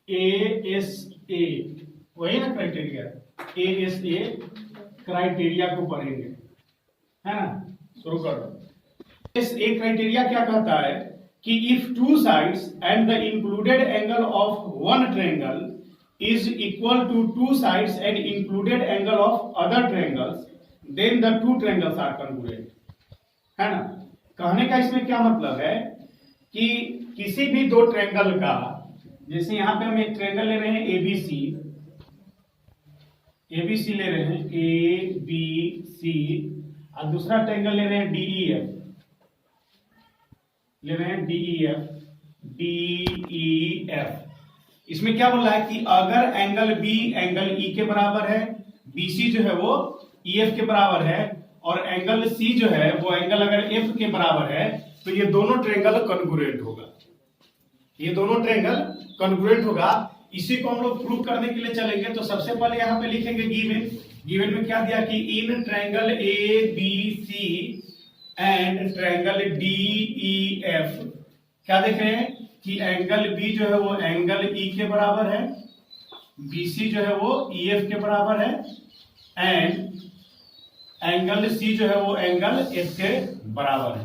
ASA, वही ना criteria, ASA criteria को पढ़ेंगे, है ना। शुरू करो। ASA क्राइटेरिया क्या कहता है कि if two sides and the included angle of one triangle is equal to two sides and included angle of other triangles then the two triangles are congruent, है ना। कहने का इसमें क्या मतलब है कि किसी भी दो ट्रायंगल का, जैसे यहां पे हम एक ट्रायंगल ले रहे हैं एबीसी ले रहे हैं ABC, और दूसरा ट्रायंगल ले रहे हैं DEF, इसमें क्या बोला है कि अगर एंगल B एंगल E के बराबर है, BC जो है वो EF के बराबर है, और एंगल C जो है वो एंगल अगर F के बराबर है, तो ये दोनों ट्रायंगल कॉन्ग्रुएंट होगा। इसी को हम लोग प्रूव करने के लिए चलेंगे। तो सबसे पहले यहाँ पे लिखेंगे गिवन में क्या दिया कि इन triangle ABC and triangle DEF, क्या देख रहे हैं कि एंगल B जो है वो एंगल E के बराबर है, BC जो है वो EF के बराबर है, एंड एंगल C जो है वो एंगल F के बराबर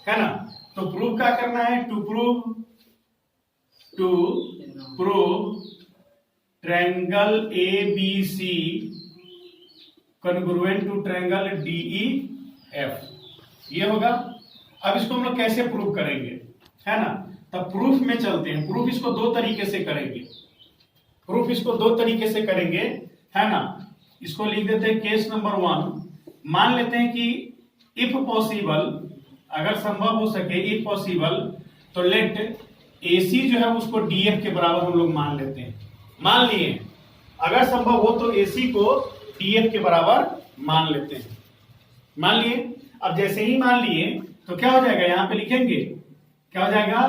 है ना। तो प्रूव क्या करना है, to prove triangle ABC congruent to triangle DEF, ये होगा। अब इसको हम लोग कैसे प्रूव करेंगे, है ना। तब प्रूफ में चलते हैं। प्रूफ इसको दो तरीके से करेंगे, है ना। इसको लिख देते हैं केस नंबर 1। मान लेते हैं कि इफ पॉसिबल, अगर संभव हो सके, इफ पॉसिबल, तो लेट AC जो है उसको DF के बराबर हम लोग मान लेते हैं। मान लिए, अगर संभव हो तो AC को DF के बराबर मान लेते हैं। मान लिए। अब जैसे ही मान लिए तो क्या हो जाएगा, यहां पे लिखेंगे क्या हो जाएगा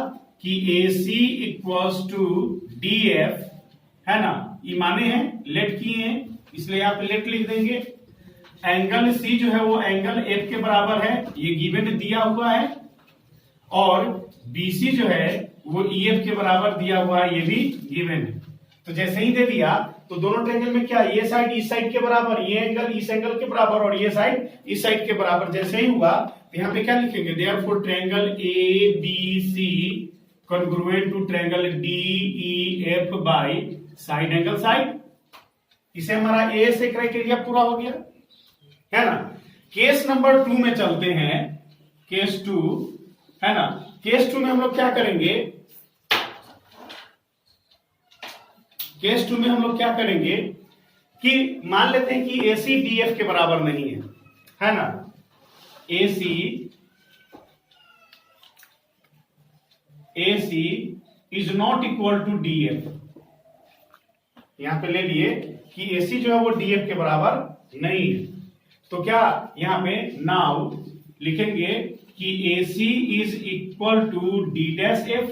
कि AC इक्वल्स टू DF, है ना। ये माने हैं, लेट किए हैं, इसलिए यहां पे लेट लिख देंगे। एंगल C जो है वो एंगल F के बराबर है, ये गिवन दिया हुआ है, और BC जो है वो EF के बराबर दिया हुआ है, ये भी गिवन है। तो जैसे ही दे दिया तो दोनों ट्रायंगल में क्या, ये साइड इस साइड के बराबर, ये एंगल इस एंगल के बराबर, और ये साइड इस साइड के बराबर। जैसे ही हुआ तो यहाँ पे क्या लिखेंगे, therefore triangle ABC congruent to triangle DEF by side angle side. इसे हमारा A से क्राइटेरिया पूरा हो गया, है ना। केस नंबर 2 में चलते हैं। केस 2, है ना। केस 2 में हम लोग क्या करेंगे, केस 2 में हम लोग क्या करेंगे कि मान लेते हैं कि AC DF के बराबर नहीं है ना। AC is not equal to DF, यहां पे ले लिए कि AC जो है वो DF के बराबर नहीं है। तो क्या यहां पे नाउ लिखेंगे कि AC is equal to D'F,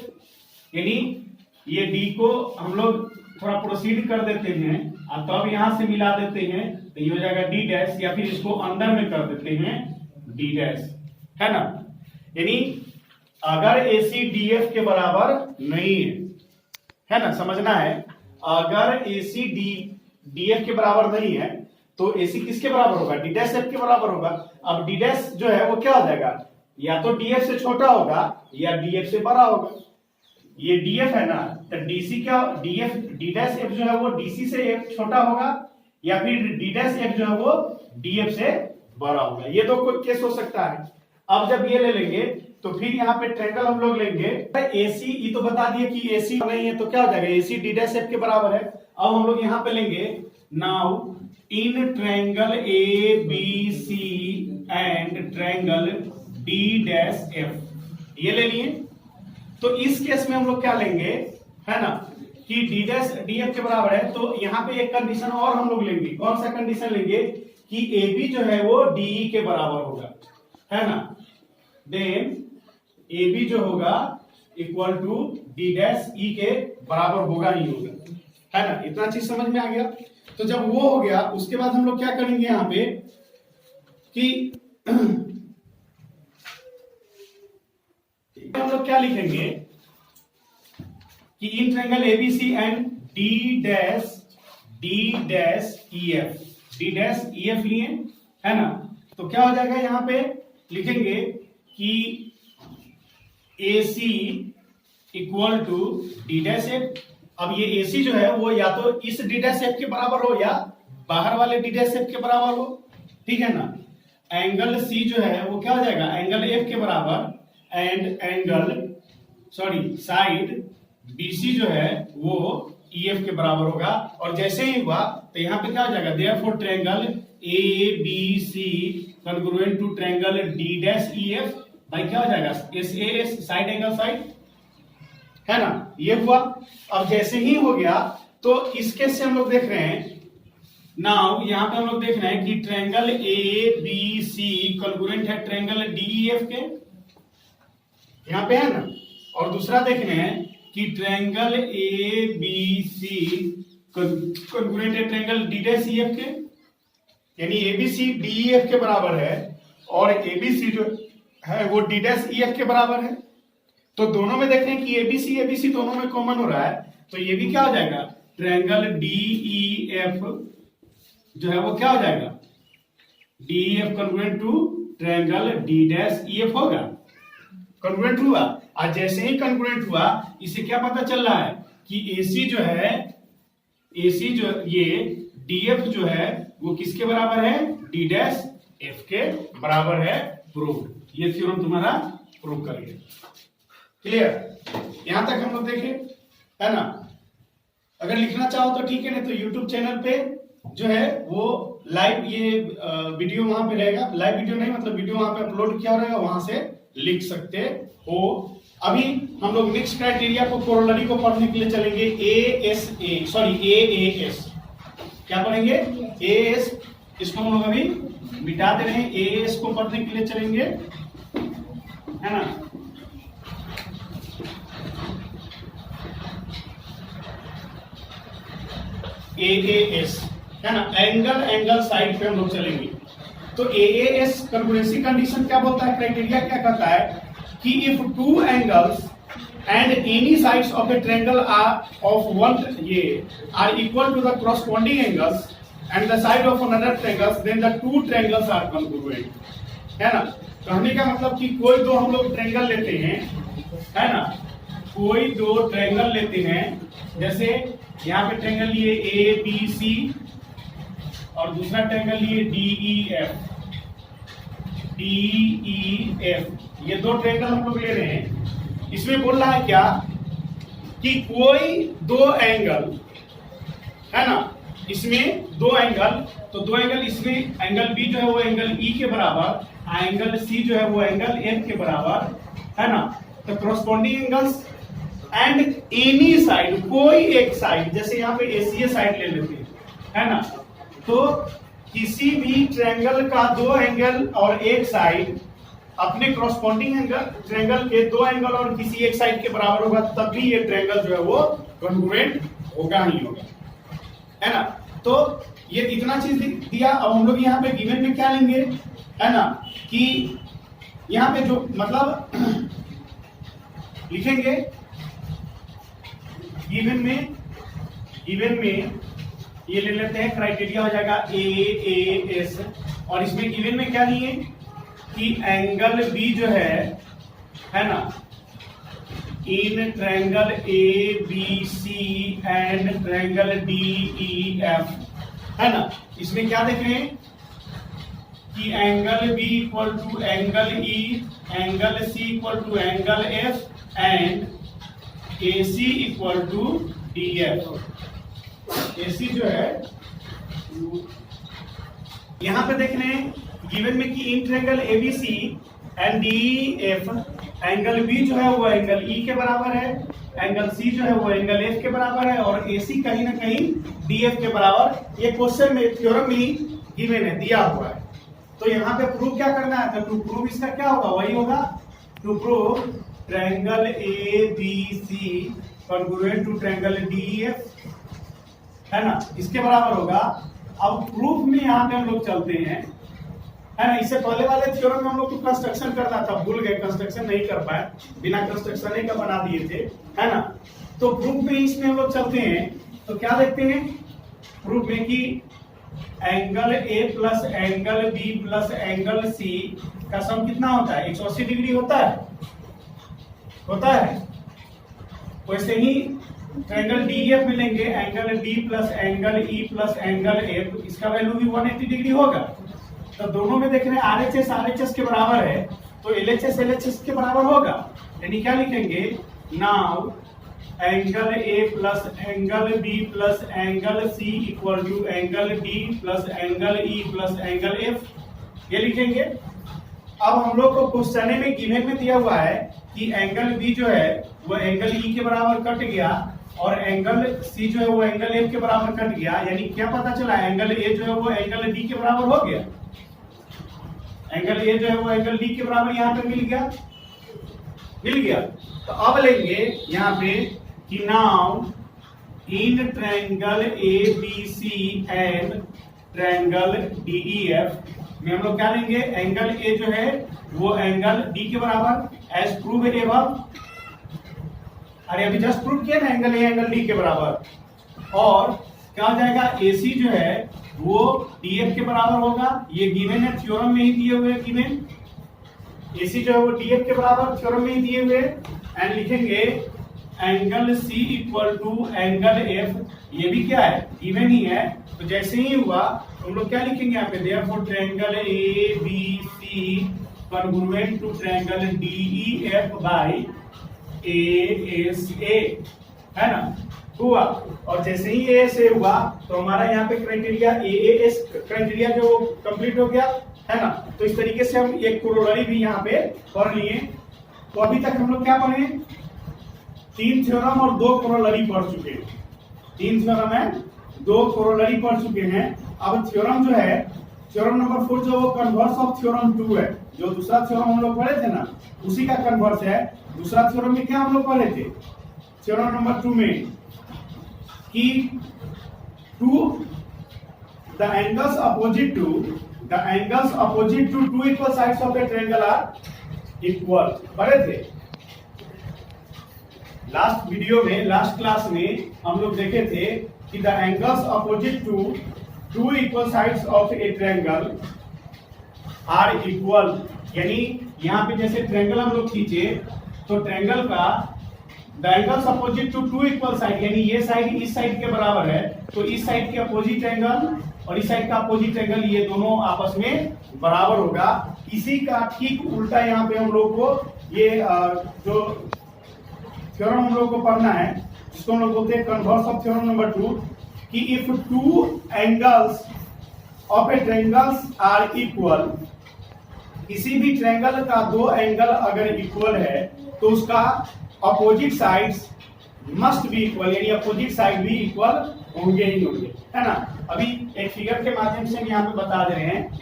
यानी ये D को हम लोग थोड़ा प्रोसीड कर देते हैं और तब यहां से मिला देते हैं, तो ये हो जाएगा D', या फिर इसको अंदर में कर देते हैं D', है ना। यानी अगर AC DF के बराबर नहीं है ना, समझना है। अगर AC DF के बराबर नहीं है तो AC किसके बराबर होगा, D'F के बराबर होगा। अब D' जो है वो क्या हो जाएगा, या तो DF से छोटा होगा या DF से बड़ा होगा। ये DF है ना, तो DC क्या, D''F जो है वो DC से F छोटा होगा, या फिर D''F जो है वो DF से बड़ा होगा। ये दो कोई केस हो सकता है। अब जब ये ले लेंगे तो फिर यहाँ पे ट्रायंगल हम लोग लेंगे। AC ये तो बता दिए कि AC नहीं है, तो क्या हो जाएगा, AC D''F के बराबर है। अब हम लोग यहाँ पे लेंगे, now in triangle ABC and triangle D''F, ये ले लिए। तो इस केस में हम लोग क्या लेंगे, है ना, कि D''DF के बराबर है। तो यहाँ पे एक कंडीशन और हम लोग लेंगे। कौन सा कंडीशन लेंगे कि AB जो है वो DE के बराबर होगा, है ना। देन AB जो होगा इक्वल टू D'(E) के बराबर होगा ही होगा, है ना। इतना चीज समझ में आ गया। तो जब वो हो गया उसके बाद हम लोग क्या करेंगे यहाँ पे कि हम लोग क्या लिखेंगे कि in triangle ABC and D dash EF लिए, है ना। तो क्या हो जाएगा, यहां पे लिखेंगे कि AC equal to D dash F. अब ये AC जो है वो या तो इस डी डैश एफ के बराबर हो या बाहर वाले डी डैश एफ के बराबर हो, ठीक है ना। एंगल C जो है वो क्या हो जाएगा, एंगल F के बराबर, एंड एंगल साइड BC जो है वो EF के बराबर होगा। और जैसे ही हुआ तो यहाँ पे क्या हो जाएगा, therefore triangle ABC congruent to triangle D dash EF भाई क्या हो जाएगा, SAS साइड एंगल साइड, है ना। ये हुआ। अब जैसे ही हो गया तो इस केस से हम लोग देख रहे हैं, नाउ यहां पे हम लोग देख रहे हैं कि ट्रायंगल ABC कॉन्ग्रुएंट है ट्रायंगल DEF के, यहां पे है ना। और दूसरा देख रहे हैं कि ट्रायंगल ABC कॉन्ग्रुएंट है ट्रायंगल D डैश EF के, यानी ABC DEF के बराबर है और ABC जो है वो D डैश EF के बराबर है। तो दोनों में देख रहे हैं कि ABC दोनों में कॉमन हो रहा है, तो ये भी क्या हो जाएगा, ट्रायंगल DEF जो है वो क्या हो जाएगा, DEF congruent to triangle D dash EF होगा। कॉन्ग्रुएंट हुआ, और जैसे ही कॉन्ग्रुएंट हुआ इसे क्या पता चल रहा है कि AC जो ये DF जो है वो किसके बराबर है, D डैश F के बराबर है। प्रूव, ये थ्योरम तुम्हारा प्रूव कर गया। क्लियर, यहां तक हम लोग देखे, है ना। अगर लिखना चाहो तो ठीक है, नहीं तो YouTube चैनल पे जो है वो लाइव ये वीडियो वहां पे रहेगा, लाइव वीडियो नहीं मतलब वीडियो वहां पे अपलोड किया रहेगा, वहां से लिख सकते हो। अभी हम लोग नेक्स्ट क्राइटेरिया को, कोरोलरी को पढ़ने के लिए चलेंगे। AAS क्या पढ़ेंगे, AAS, इसको हम लोग अभी मिटा दे रहे हैं। AAS को पढ़ने के लिए चलेंगे, है ना। AAS है ना, एंगल साइड पे हम लोग चलेंगे। तो AAS कॉन्ग्रुएंसी कंडीशन क्या बोलता है, क्राइटेरिया क्या कहता है कि if two angles and any sides of the triangle are of one ये are equal to the corresponding angles and the side of another triangles then the two triangles are congruent, है ना। कहने का मतलब कि कोई दो हम लोग ट्रायंगल लेते हैं, है ना, कोई दो ट्रायंगल लेते हैं, जैसे यहाँ पे ट्रायंगल लिए ABC और दूसरा ट्रायंगल लिए DEF, ये दो ट्रायंगल हम लोग ले रहे हैं। इसमें बोल रहा है क्या कि कोई दो एंगल, है ना, इसमें दो एंगल, तो दो एंगल इसमें एंगल B जो है वो एंगल E के बराबर, एंगल C जो है वो एंगल F के बराबर, है ना। तो corresponding angles and any side, कोई एक साइड, जैसे यहाँ पे ACA साइड ले लेते हैं, है ना। तो किसी भी ट्रायंगल का दो एंगल और एक साइड अपने corresponding एंगल ट्रायंगल के दो एंगल और किसी एक साइड के बराबर होगा, तभी ये ट्रायंगल जो है वो कॉन्ग्रुएंट होगा ही होगा, है ना। तो ये इतना चीज दिया। अब हम लोग यहाँ पे गिवन में क्या लेंगे, है ना, कि यहाँ पे जो मतलब लिखेंगे गिवन में ये ले लेते हैं, क्राइटेरिया हो जाएगा AAS, और इसमें गिवन में क्या लिए कि एंगल B जो है ना, in triangle ABC and triangle DEF, है ना। इसमें क्या देख रहे हैं कि angle B equal to angle E, angle C equal to angle F and AC equal to DF। AC जो है यहां पे देख रहे हैं गिवन में कि इन triangle ABC and DEF angle B जो है वो एंगल E के बराबर है, एंगल C जो है वो एंगल F के बराबर है, और AC कहीं ना कहीं DF के बराबर। ये क्वेश्चन में थ्योरम में ही गिवन है, दिया हुआ है। तो यहाँ पे प्रूव क्या करना है, तो टू प्रूव इसका क्या होगा, वही होगा to prove triangle ABC congruent to triangle DEF, है ना, इसके बराबर होगा। अब प्रूफ में यहाँ पे हम लोग चलते हैं, है ना। इससे पहले वाले थ्योरम में हम लोग को कंस्ट्रक्शन करना था, भूल गए, कंस्ट्रक्शन नहीं कर पाए, बिना कंस्ट्रक्शन का बना दिए थे, है ना। तो प्रूफ में इसमें हम लोग चलते हैं तो क्या देखते हैं प्रूफ में कि angle A plus angle B plus angle C का सम कितना होता है? 180 डिग्री होता है। वैसे ही ट्रायंगल डीएफ में लेंगे angle D plus angle E plus angle F, इसका वैल्यू भी 180 डिग्री होगा। तो दोनों में देख रहे हैं आरएचएस आरएचएस के बराबर है तो एलएचएस एलएचएस के बराबर होगा। यानी क्या लिखेंगे? Now angle A plus angle B plus angle C equal to angle D plus angle E plus angle F, ये लिखेंगे। अब हम लोग को क्वेश्चन में गिवन में दिया हुआ है कि एंगल बी जो है वो एंगल ई के बराबर कट गया और एंगल सी जो है वो एंगल एफ के बराबर कट गया। यानी क्या पता चला? एंगल ए जो है वो एंगल डी के बराबर हो गया। एंगल ए जो है वो एंगल डी के बराबर यहाँ पे मिल गया। तो अब लेंगे यहाँ पे कि now in triangle A B C and triangle D E F में हम लोग क्या लेंगे? एंगल ए जो है वो एंगल डी के बराबर एज प्रूव एबव। अरे अभी जस्ट प्रूव किया ना एंगल ए एंगल डी के बराबर। और क्या हो जाएगा? एसी जो है वो डीएफ के बराबर होगा। ये गिवन है, थ्योरम में ही दिए हुए गिवन। एसी जो है वो डीएफ के बराबर थ्योरम में ही दिए हुए। एंड लिखेंगे angle C equal to angle F, ये भी क्या है? गिवन ही है। तो जैसे ही हुआ हम लोग क्या लिखेंगे यहाँ पे? Therefore triangle A B C congruent to triangle D E F by A S A, है ना? हुआ। और जैसे ही ए से हुआ तो हमारा यहाँ पे क्राइटेरिया ए एस क्राइटेरिया जो कंप्लीट हो गया, है ना? तो इस तरीके से हम एक कोरोलरी भी यहाँ पे पढ़ लिए। तो अभी तक हम लोग क्या पढ़े? 3 थ्योरम और 2 कोरोलरी पढ़ चुके हैं। 3 थ्योरम है, 2 कोरोलरी पढ़ चुके हैं। अब थ्योरम जो है, थ्योरम नंबर 4 जो वो कन्वर्स ऑफ थ्योरम 2 है। जो दूसरा थ्योरम हम लोग पढ़े थे ना, उसी का कन्वर्स है। दूसरा थ्योरम में क्या हम लोग पढ़े थे? थ्योरम नंबर 2 में कि the angles opposite to two equal sides of a triangle are equal, पढ़े थे। लास्ट वीडियो में, लास्ट क्लास में हम लोग देखे थे कि the angles opposite to two equal sides of a triangle are equal। यानी यहाँ पे जैसे ट्रायंगल हम लोग खींचे तो ट्रायंगल का the angles opposite to two equal side, यानी ये साइड इस साइड के बराबर है तो इस साइड के अपोजिट एंगल और इस साइड का अपोजिट एंगल ये दोनों आपस में बराबर होगा। इसी का ठीक उल्टा यहाँ पे हम लोग को ये जो थ्योरम हम लोग को पढ़ना है जिसको हम लोग बोलते हैं कन्वर्स ऑफ थ्योरम नंबर 2 कि if two angles of a triangles are equal, किसी भी ट्रायंगल का 2 एंगल अगर इक्वल है तो उसका opposite sides must be equal, यानी अपोजिट साइड भी इक्वल होंगे ही होंगे, है ना? अभी एक फिगर के माध्यम से हम यहाँ पे बता दे रहे हैं,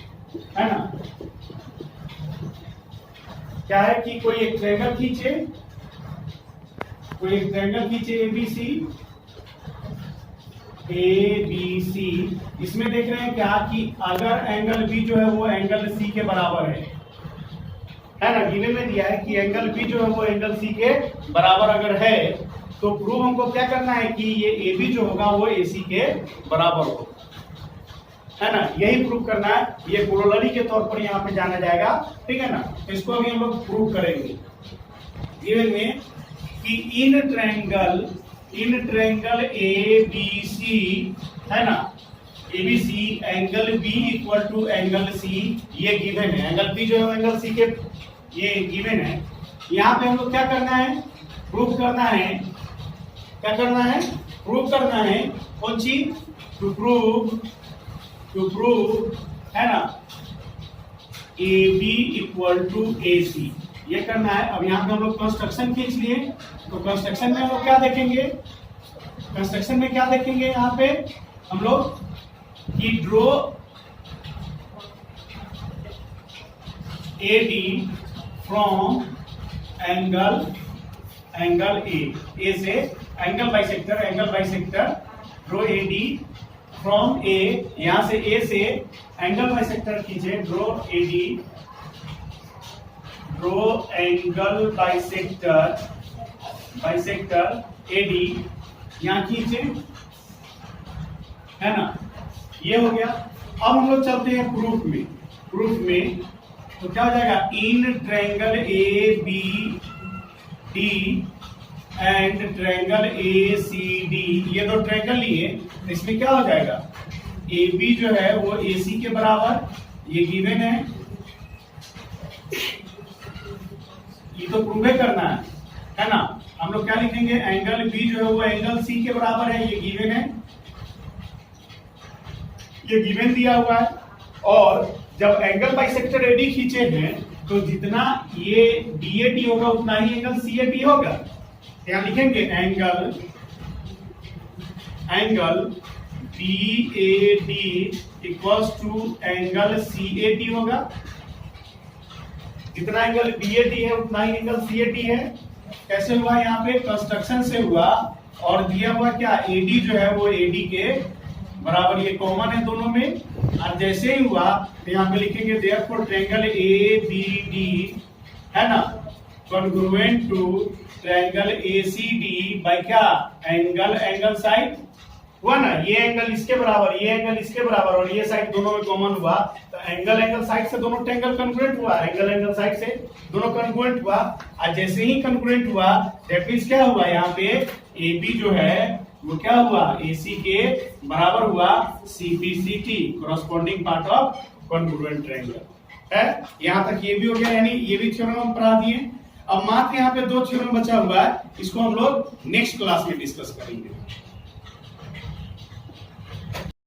है ना? क्या है कि कोई एक ट्रायंगल खींचे, ए बी सी, इसमें देख रहे हैं क्या कि अगर एंगल बी जो है वो एंगल सी के बराबर है ना? गिवन में दिया है कि एंगल बी जो है वो एंगल सी के बराबर अगर है तो प्रूव हमको क्या करना है कि ये ए बी जो होगा वो ए सी के बराबर हो, है ना? यही प्रूव करना है। ये कोरोलरी के तौर पर यहाँ पे जाना जाएगा, ठीक है ना? तो इसको अभी हम लोग प्रूव करेंगे गिवन में कि इन ट्रायंगल ए बी सी, है ना? A B C angle B equal to angle C, ये गिवन है। एंगल बी जो है एंगल सी के ये गिवन है। यहाँ पे हम लोग क्या करना है? प्रूव करना है। क्या करना है? प्रूव करना है। कौन चीज? टू प्रूव, है ना? ए बी इक्वल टू ए सी, ये करना है। अब यहाँ पे हम लोग कंस्ट्रक्शन खींच लिए तो कंस्ट्रक्शन में हम लोग क्या देखेंगे? कंस्ट्रक्शन में क्या देखेंगे यहाँ पे हम लोग कि draw A D from angle A से angle bisector draw A D from A, यहां से ए से एंगल बाइसेक्टर खींचे। ड्रॉ एंगल बाइसेक्टर AD यहां खींचे, है ना, ये हो गया। अब हम लोग चलते हैं प्रूफ में। प्रूफ में तो क्या हो जाएगा, in triangle ABD and triangle ACD, ये दो ट्रायंगल लिए, इसमें क्या हो जाएगा, AB जो है वो AC के बराबर, ये गिवन है, ये तो प्रूव करना है ना। हम लोग क्या लिखेंगे, एंगल B जो है वो एंगल C के बराबर है, ये गिवन है, ये गिवन दिया हुआ है। और जब एंगल बाइसेक्टर AD खींचे हैं तो जितना ये BAD होगा उतना ही एंगल CAD होगा। यहां लिखेंगे angle BAD equals to angle CAD होगा। जितना एंगल BAD है उतना ही एंगल CAD है। कैसे हुआ, यहाँ पे कंस्ट्रक्शन से हुआ, और दिया हुआ क्या, AD जो है वो AD के बराबर, ये कॉमन है दोनों में। और जैसे ही हुआ तो यहाँ पे लिखेंगे देयरफॉर ट्रायंगल ABD है ना congruent to triangle ACD by क्या, एंगल साइड हुआ ना, ये एंगल इसके बराबर, ये एंगल इसके बराबर, और ये साइड दोनों में कॉमन हुआ, तो एंगल साइड से दोनों ट्रायंगल कॉन्ग्रुएंट हुआ, एंगल साइड से दोनों कॉन्ग्रुएंट हुआ। और जैसे ही कॉन्ग्रुएंट हुआ दैट मींस क्या हुआ, यहाँ पे AB जो है वो क्या हुआ, AC के बराबर हुआ, CPCT corresponding part of congruent triangle है। यहां तक ये भी हो गया, यानी ये भी थ्योरम हम पढ़ा दिए। अब मात्र यहाँ पे दो थ्योरम बचा हुआ है, इसको हम लोग नेक्स्ट क्लास में डिस्कस करेंगे।